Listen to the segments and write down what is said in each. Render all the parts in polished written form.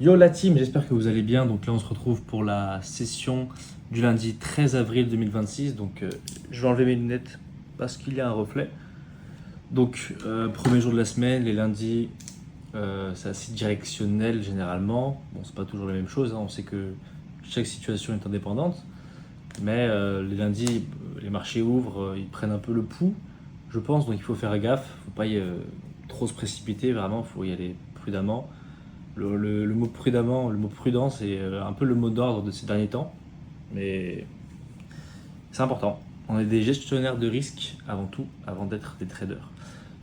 Yo la team, j'espère que vous allez bien. Donc là, on se retrouve pour la session du lundi 13 avril 2026. Donc je vais enlever mes lunettes parce qu'il y a un reflet. Donc premier jour de la semaine, les lundis, c'est assez directionnel généralement. Bon, c'est pas toujours la même chose, hein. On sait que chaque situation est indépendante. Mais les lundis, les marchés ouvrent, ils prennent un peu le pouls, je pense. Donc il faut faire gaffe, faut pas trop se précipiter, vraiment, il faut y aller prudemment. Le mot prudemment, le mot prudent, c'est un peu le mot d'ordre de ces derniers temps, mais c'est important. On est des gestionnaires de risques avant tout, avant d'être des traders.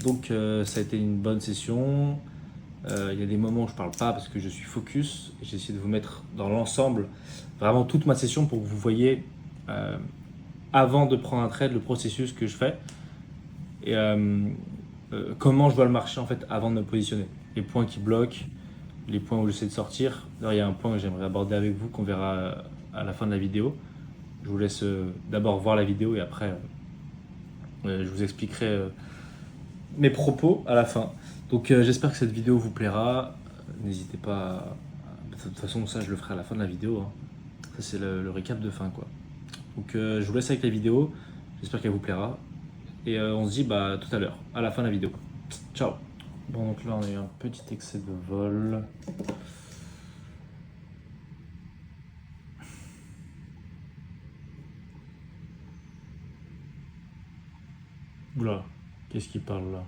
Donc ça a été une bonne session. Il y a des moments où je parle pas parce que je suis focus. J'ai essayé de vous mettre dans l'ensemble vraiment toute ma session pour que vous voyez euh, avant de prendre un trade le processus que je fais et comment je vois le marché en fait avant de me positionner. Les points qui bloquent, les points où j'essaie de sortir. D'ailleurs, il y a un point que j'aimerais aborder avec vous qu'on verra à la fin de la vidéo. Je vous laisse d'abord voir la vidéo et après je vous expliquerai mes propos à la fin. Donc j'espère que cette vidéo vous plaira. N'hésitez pas de toute façon, ça je le ferai à la fin de la vidéo, hein. Ça c'est le récap de fin quoi. Donc je vous laisse avec la vidéo. J'espère qu'elle vous plaira. Et on se dit bah tout à l'heure, à la fin de la vidéo. Ciao. Bon donc là on a eu un petit excès de vol. Oula, qu'est-ce qu'il parle là?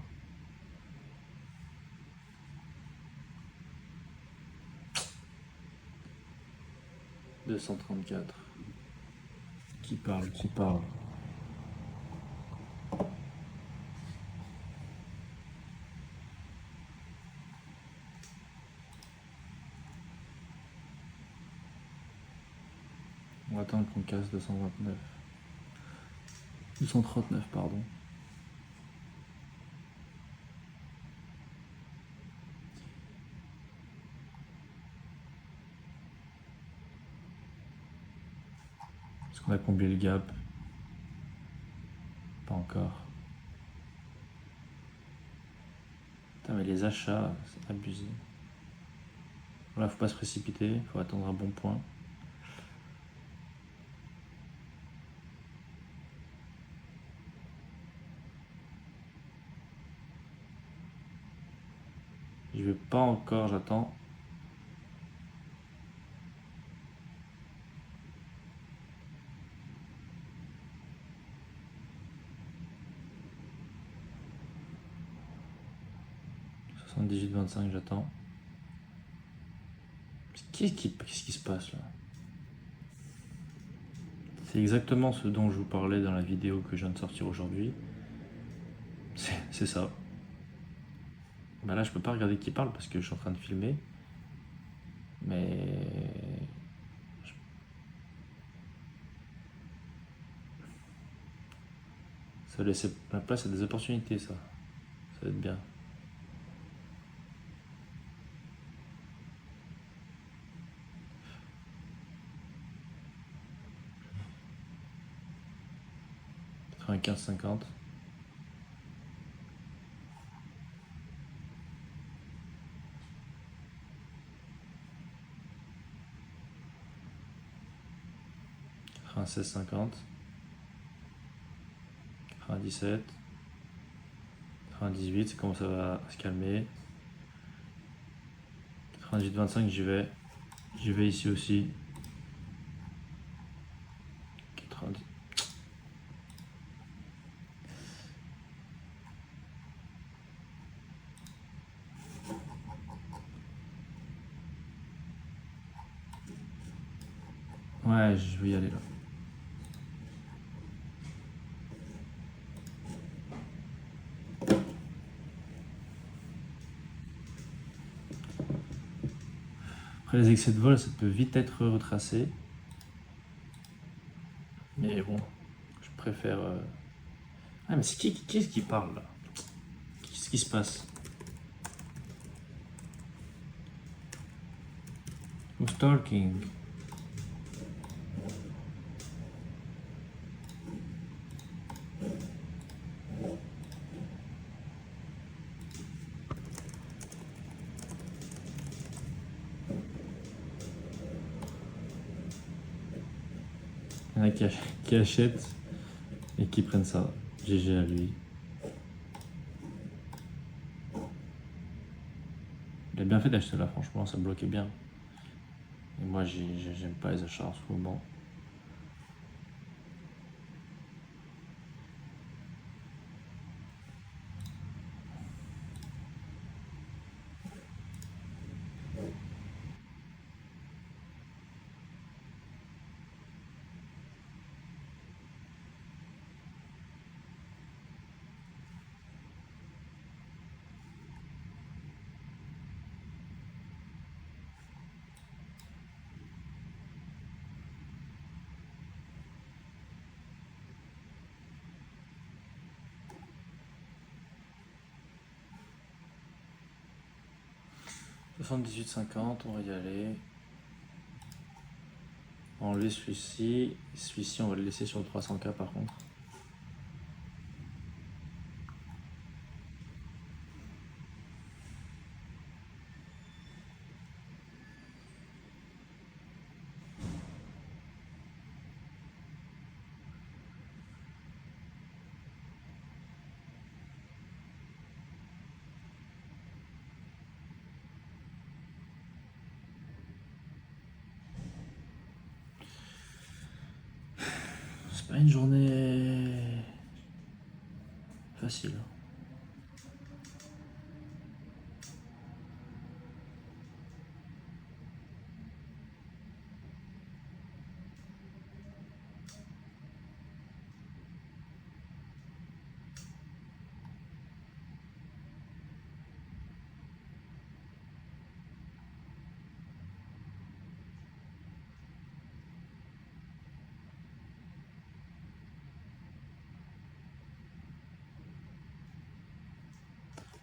234. Qui parle? Qui parle? On va attendre qu'on casse 229. 239, pardon. Est-ce qu'on a comblé le gap? Pas encore. Putain, mais les achats, c'est abusé. Voilà, faut pas se précipiter, faut attendre un bon point. Je vais pas encore, j'attends. « 78,25, j'attends. Qu'est-ce qui se passe là? C'est exactement ce dont je vous parlais dans la vidéo que je viens de sortir aujourd'hui. C'est ça. Bah là, je peux pas regarder qui parle parce que je suis en train de filmer. Mais ça va laisser la place à des opportunités, ça. Ça va être bien. « 95,50. » 96,50. 97. 98, c'est comment ça va se calmer. 98,25, j'y vais. J'y vais ici aussi. 90. Ouais, je vais y aller là. Après les excès de vol, ça peut vite être retracé. Mais bon, je préfère... Ah mais c'est qui est-ce qui parle là? Qu'est-ce qui se passe? Who's talking? Il y en a qui achètent et qui prennent ça. GG à lui. Il a bien fait d'acheter là, franchement, ça bloquait bien. Et moi, j'aime pas les achats en ce moment. « 78,50, on va y aller. On va enlever celui-ci. Celui-ci, on va le laisser sur le 300K par contre. C'est pas une journée facile.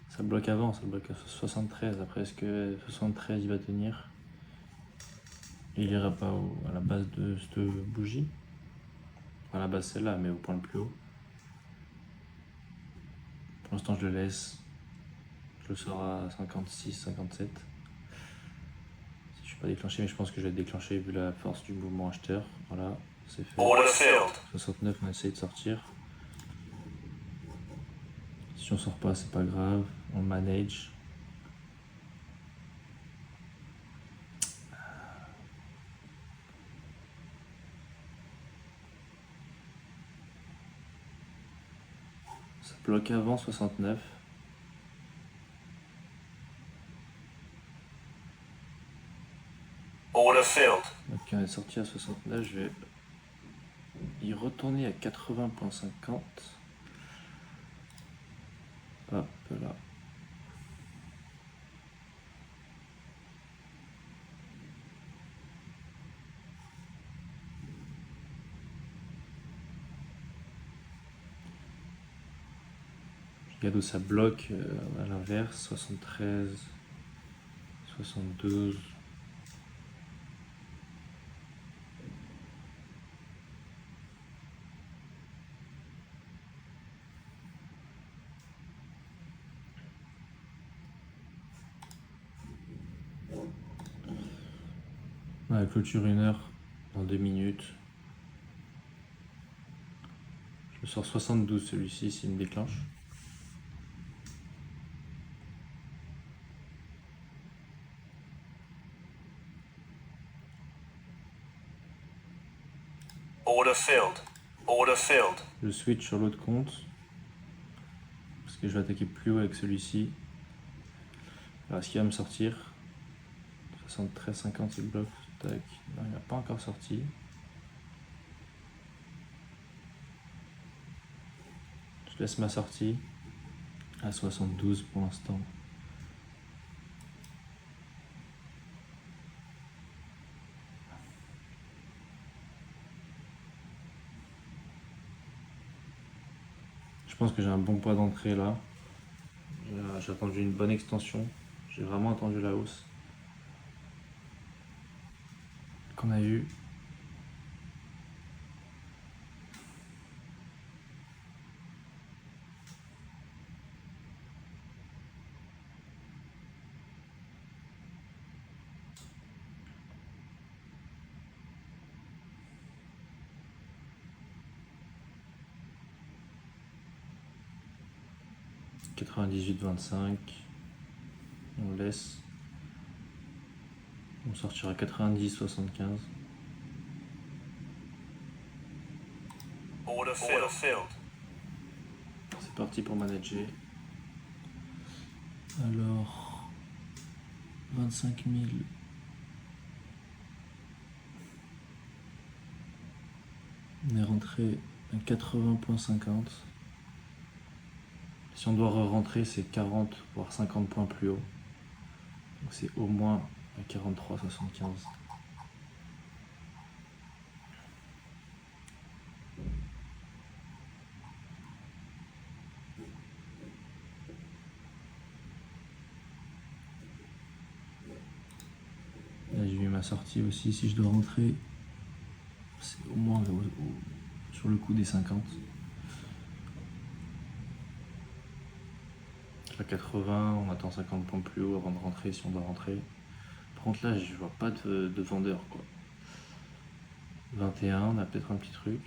Ça bloque avant, ça bloque à 73. Après, est-ce que 73 il va tenir? Il ira pas à la base de cette bougie? À la base, celle-là, mais au point le plus haut. Pour l'instant, je le laisse. Je le sors à 56, 57. Si je suis pas déclenché, mais je pense que je vais être déclenché vu la force du mouvement acheteur. Voilà, c'est fait. 69, on essaye de sortir. Si on sort pas, c'est pas grave. On manage. Ça bloque avant 69. Donc on est sorti à 69, je vais y retourner à 80,50. Hop là. Je regarde où ça bloque à l'inverse, 73, 72. On va clôture 1 heure dans 2 minutes. Je sors 72 celui-ci s'il me déclenche. Je switch sur l'autre compte parce que je vais attaquer plus haut avec celui-ci. Alors est-ce qu'il va me sortir? 73,50 il bloque. Tac. Non, il n'a pas encore sorti. Je laisse ma sortie à 72 pour l'instant. Je pense que j'ai un bon point d'entrée là. J'ai attendu une bonne extension. J'ai vraiment attendu la hausse qu'on a eue. 98,25. On laisse. On sortira 90,75. Order filled. C'est parti pour manager. Alors, 25 000. On est rentré à 80,50. Si on doit re-rentrer, c'est 40 voire 50 points plus haut. Donc c'est au moins à 43,75. Là j'ai mis ma sortie aussi, si je dois rentrer, c'est au moins sur le coup des 50. À 80, on attend 50 points plus haut avant de rentrer si on doit rentrer. Par contre là je vois pas de vendeur quoi. 21, on a peut-être un petit truc.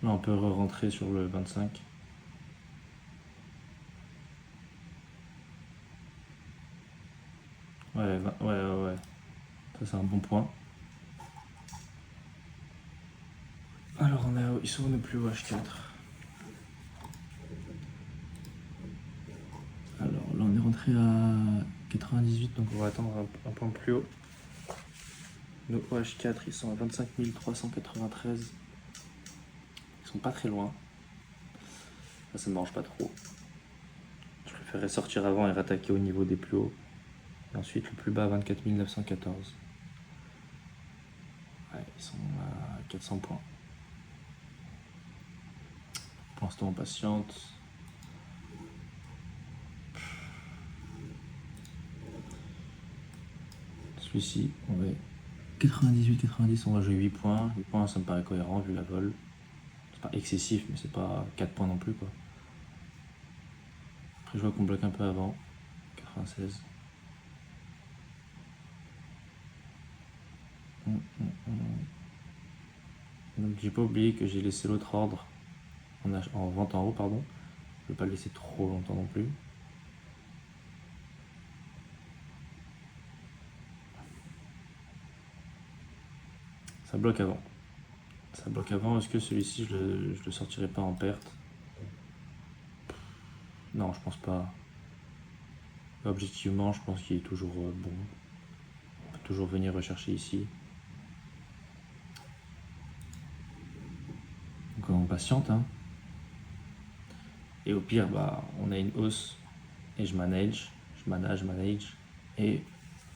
Là on peut re-rentrer sur le 25. Ouais. Ça c'est un bon point. Alors ils sont plus au H4. Alors là on est rentré à 98, donc on va attendre un point plus haut. Nos OH4 ils sont à 25 393. Ils sont pas très loin. Ça me dérange pas trop. Je préférerais sortir avant et rattaquer au niveau des plus hauts. Et ensuite le plus bas à 24 914. Ouais, ils sont à 400 points. Pour l'instant on patiente. Celui-ci, on va 98-90, on va jouer 8 points. 8 points, ça me paraît cohérent vu la vol. C'est pas excessif, mais c'est pas 4 points non plus quoi. Après je vois qu'on bloque un peu avant. 96. Donc j'ai pas oublié que j'ai laissé l'autre ordre en vente en haut, pardon. Je vais pas le laisser trop longtemps non plus. Ça bloque avant. Ça bloque avant. Est-ce que celui-ci, je le sortirai pas en perte? Non, je pense pas. Objectivement, je pense qu'il est toujours bon. On peut toujours venir rechercher ici. Donc on patiente. Hein. Et au pire, bah, on a une hausse et je manage. Et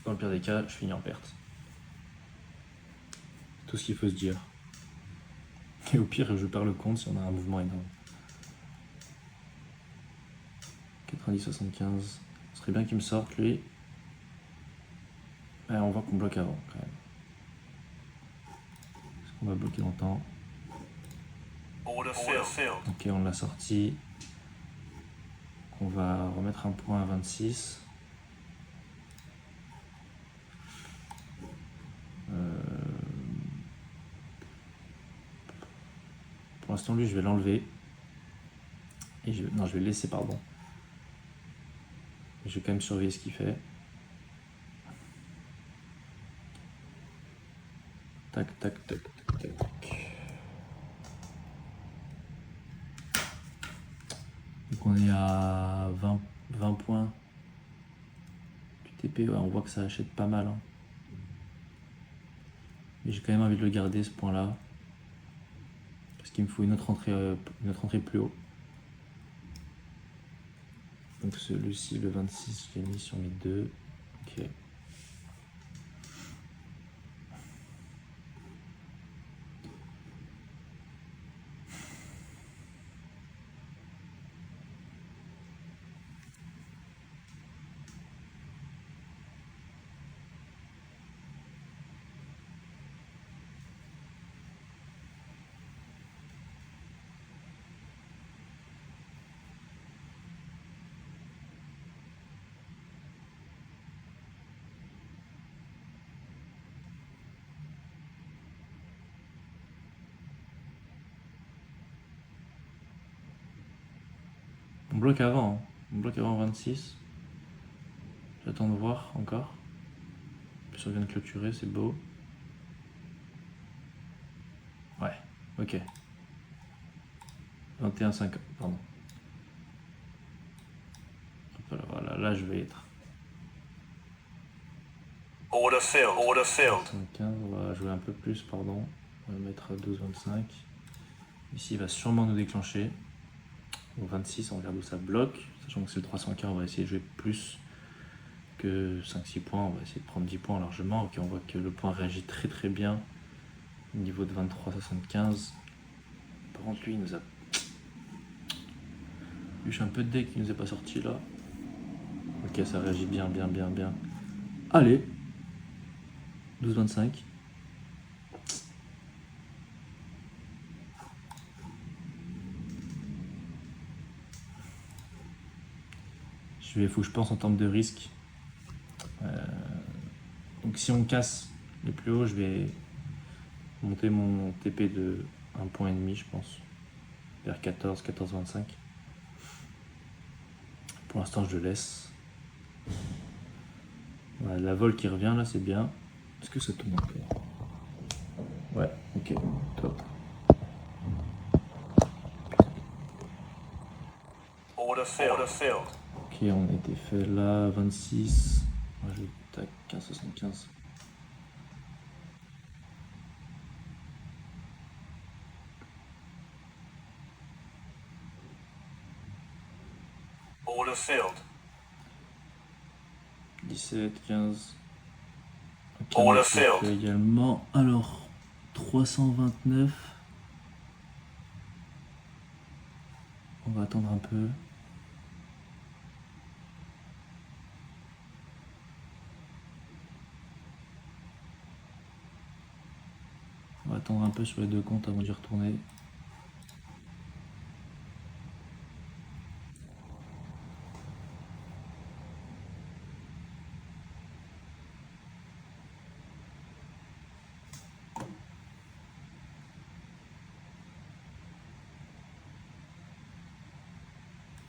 dans le pire des cas, je finis en perte. C'est tout ce qu'il faut se dire. Et au pire, je perds le compte si on a un mouvement énorme. 90-75. Ce serait bien qu'il me sorte lui. Ouais, on voit qu'on bloque avant quand même. Est-ce qu'on va bloquer longtemps? Order filled. Ok, on l'a sorti. On va remettre un point à 26. Pour l'instant, lui, je vais l'enlever. Non, je vais le laisser, pardon. Je vais quand même surveiller ce qu'il fait. Tac. Donc on est à 20 points du TP. Ouais, on voit que ça achète pas mal. Hein. Mais j'ai quand même envie de le garder, ce point-là. Parce qu'il me faut une autre entrée plus haut. Donc celui-ci, le 26, je l'ai mis sur mes deux. Ok. On bloque avant, hein. On bloque avant 26. J'attends de voir encore. Puis on vient de clôturer, c'est beau. Ouais, ok. 21,5, pardon. Voilà, là je vais être. Order filled. Order filled. 15, on va jouer un peu plus, pardon. On va le mettre à 12,25. Ici, il va sûrement nous déclencher. Au 26, on regarde où ça bloque. Sachant que c'est le 315, on va essayer de jouer plus que 5-6 points. On va essayer de prendre 10 points largement. Ok, on voit que le point réagit très très bien. Au niveau de 23,75. Par contre, lui, il nous a... Lui, j'ai un peu de deck qui nous est pas sorti là. Ok, ça réagit bien. Allez 12,25. Il faut que je pense en termes de risque. Donc si on casse les plus hauts, je vais monter mon TP de 1,5 point, je pense. Vers 14,25. Pour l'instant, je le laisse. Voilà, la vol qui revient là, c'est bien. Est-ce que ça tourne encore? Ouais, ok, top. Order filled. Order filled. Ok, on a été fait là, 26. Moi, je tac, 15,75. Order filled. 17, 15. Ok, Order on a filled. fait également. Alors, 329. On va attendre un peu. On va attendre un peu sur les deux comptes avant d'y retourner.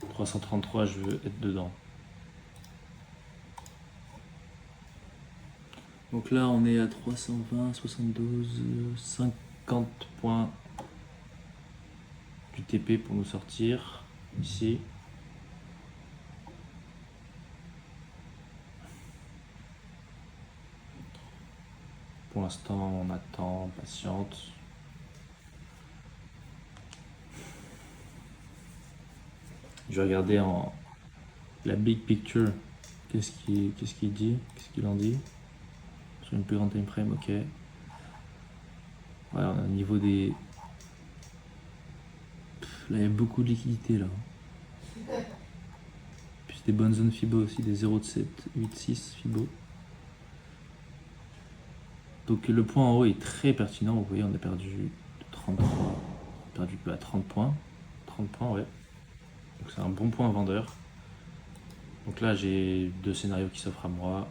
« 333, je veux être dedans. Donc là, on est à 320, 72, 50 points du TP pour nous sortir. Ici. Pour l'instant, on attend, on patiente. Je vais regarder en la big picture. Qu'est-ce qu'il dit? Qu'est-ce qu'il en dit? Sur une plus grande time frame, ok. Voilà, au niveau des... Là, il y a beaucoup de liquidité là. Puis des bonnes zones FIBO aussi, des 0,7, 8,6 FIBO. Donc le point en haut est très pertinent. Vous voyez, on a perdu 33, perdu à 30 points. 30 points, ouais. Donc c'est un bon point vendeur. Donc là, j'ai deux scénarios qui s'offrent à moi.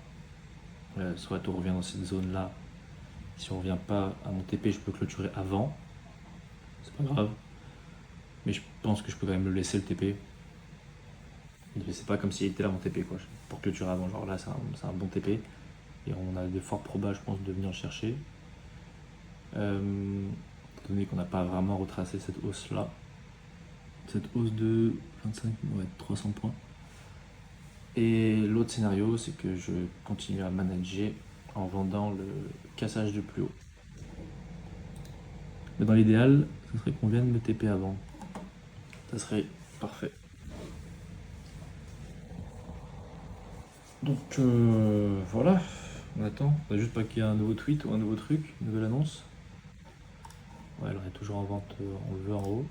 Soit on revient dans cette zone-là. Si on revient pas à mon TP, je peux clôturer avant. C'est pas grave. Mais je pense que je peux quand même le laisser le TP. C'est pas comme s'il était là mon TP quoi. Pour clôturer avant. Genre là, c'est un bon TP. Et on a de forts probas, je pense, de venir le chercher. Étant donné qu'on n'a pas vraiment retracé cette hausse-là. Cette hausse de 25, ouais, 300 points. Et l'autre scénario, c'est que je continue à manager en vendant le cassage de plus haut. Mais dans l'idéal, ce serait qu'on vienne me TP avant. Ça serait parfait. Donc voilà, on attend. On a juste pas qu'il y ait un nouveau tweet ou un nouveau truc, une nouvelle annonce. Ouais, elle est toujours en vente, on le veut en haut.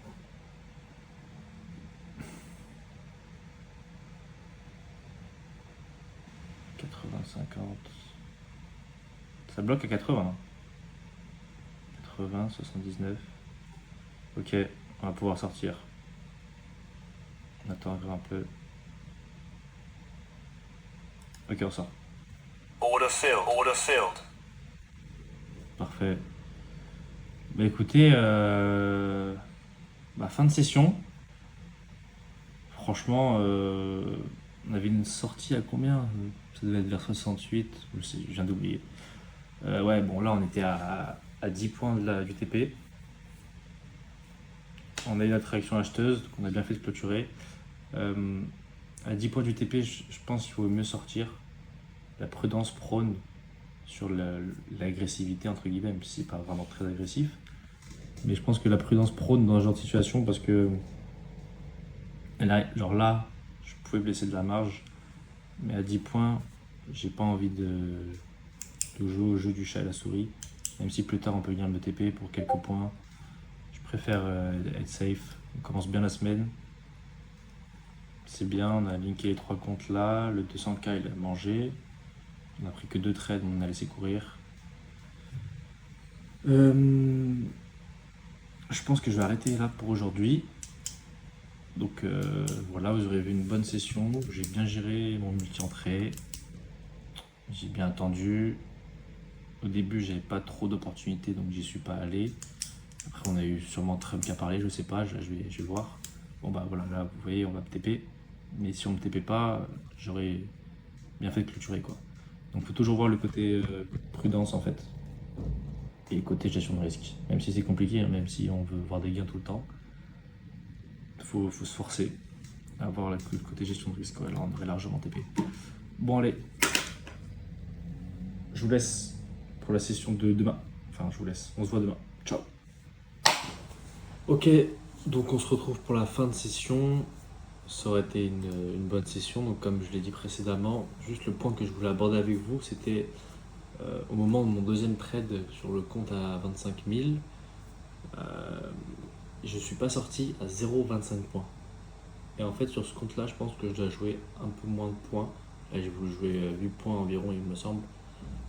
« 80, 50... » Ça bloque à 80. 80, 79. Ok, on va pouvoir sortir. On attend encore un peu. Ok, on sort. Order filled. Order filled. Parfait. Bah écoutez, fin de session. Franchement, on avait une sortie à combien? Ça devait être vers 68, je viens d'oublier. Ouais, bon, là, on était à 10 points du TP. On a eu notre réaction acheteuse, donc on a bien fait de clôturer. À 10 points du TP, je pense qu'il vaut mieux sortir. La prudence prône sur l'agressivité, entre guillemets, même si c'est pas vraiment très agressif. Mais je pense que la prudence prône dans ce genre de situation parce que, genre là, je pouvais blesser de la marge, mais à 10 points, j'ai pas envie de jouer au jeu du chat et la souris. Même si plus tard on peut venir me TP pour quelques points, je préfère être safe. On commence bien la semaine. C'est bien, on a linké les 3 comptes là, le 200K il a mangé. On a pris que 2 trades, on a laissé courir. Je pense que je vais arrêter là pour aujourd'hui. Donc voilà, vous aurez vu une bonne session. J'ai bien géré mon multi-entrée. J'ai bien attendu. Au début, j'avais pas trop d'opportunités, donc j'y suis pas allé. Après, on a eu sûrement Trump qui a parlé, je sais pas, je vais voir. Bon bah voilà, là vous voyez, on va me TP. Mais si on me TP pas, j'aurais bien fait de clôturer quoi. Donc faut toujours voir le côté prudence en fait. Et le côté gestion de risque. Même si c'est compliqué, hein, même si on veut voir des gains tout le temps, faut se forcer à avoir le côté gestion de risque. Ouais, là on aurait largement TP. Bon allez, je vous laisse pour la session de demain. Enfin je vous laisse, on se voit demain. Ciao. Ok, donc on se retrouve pour la fin de session. Ça aurait été une bonne session, donc comme je l'ai dit précédemment, juste le point que je voulais aborder avec vous, c'était au moment de mon deuxième trade sur le compte à 25 000, je suis pas sorti à 0,25 points. Et en fait sur ce compte là, je pense que je dois jouer un peu moins de points. Là j'ai voulu jouer 8 points environ il me semble.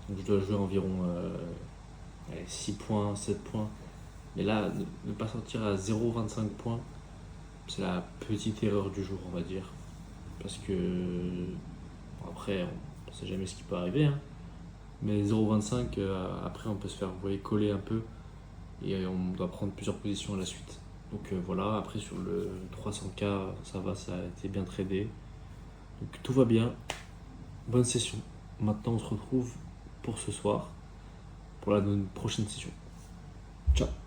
Donc je dois jouer environ 6 points, 7 points. Mais là, ne pas sortir à 0,25 points, c'est la petite erreur du jour, on va dire. Parce que, bon, après, on ne sait jamais ce qui peut arriver. Hein. Mais 0,25, après, on peut se faire coller un peu. Et on doit prendre plusieurs positions à la suite. Donc voilà, après sur le 300K, ça va, ça a été bien tradé. Donc tout va bien. Bonne session. Maintenant, on se retrouve pour ce soir, pour la prochaine session. Ciao.